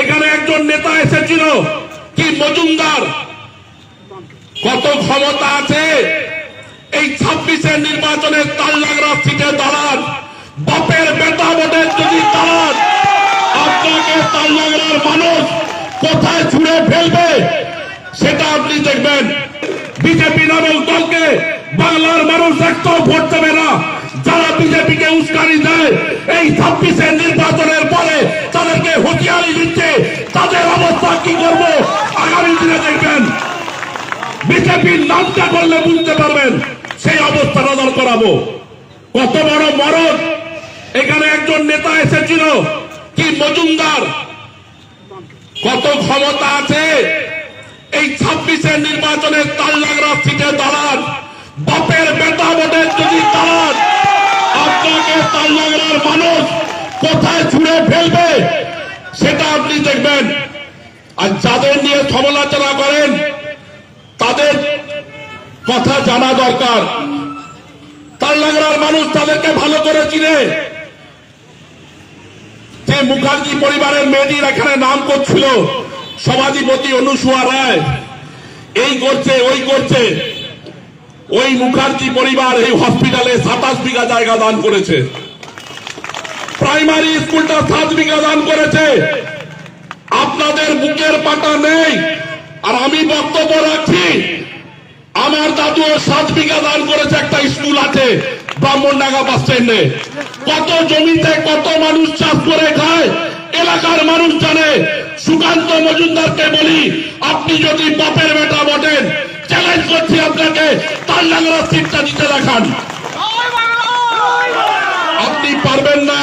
এখানে একজন নেতা এসেছিল কি মজুমদার, কত ক্ষমতা আছে এই 26-এর নির্বাচনের তাললাগড়া সিটে দাঁড়ান, বাপের বেটা ভোটের যদি দাঁড়ান, আপনাকে তাললাগড়ার মানুষ কোথায় ছুড়ে ফেলবে সেটা আপনি দেখবেন। বিজেপি নামক দলকে বাংলার মানুষ একটাও ভোট দেবে না। যারা বিজেপিকে উস্কানি দেয় এই 26-এর নির্বাচনের পরে তাদেরকে হুঁশিয়ারি দিচ্ছে, তাদের অবস্থা কি করবো আগামী দিনে দেখবেন। বিজেপির নামটা করলে বুঝতে পারবেন সেই অবস্থা নজর করাবো। কত বড় মরদ, এখানে একজন নেতা এসেছিল কি মজুমদার, কত ক্ষমতা আছে এই 26-এর নির্বাচনের তাললাগড়া সিটে দাঁড়ান, বাপের বেটা ভোটের যদি দাঁড়ান, আপনাকে তাললাগড়ার মানুষ কোথায় ছুড়ে ফেলবে সেটা আপনি দেখবেন। আর যাদের নিয়ে সমালোচনা করেন তাদের কথা জানা দরকার। তাললাগড়ার মানুষ তাদেরকে ভালো করে চিনে। যে মুখার্জি পরিবারের মেয়েটির এখানে নাম করছিল সমাধিপতি অনুসুয়া রায়, এই করছে ওই করছে, ওই মুখার্জি পরিবার এই হসপিটালে 27 বিঘা জায়গা দান করেছে, প্রাইমারি স্কুলটা 7 বিঘা দান করেছে। আপনাদের বুকের পাটা নেই। আর আমি বক্তব্য রাখছি, আমার দাদুও 7 বিঘা দান করেছে, একটা স্কুল আছে ব্রাহ্মণডাঙ্গা বাস স্ট্যান্ডে। কত জমিতে কত মানুষ চাষ করে খায় এলাকার মানুষ জানে। সুকান্ত মজুমদারকে বলি, আপনি যদি বাপের বেটা বটেন, চ্যালেঞ্জ করছি আপনাকে তাললাগড়া সিটটা দিতে দেখান। আপনি পারবেন না।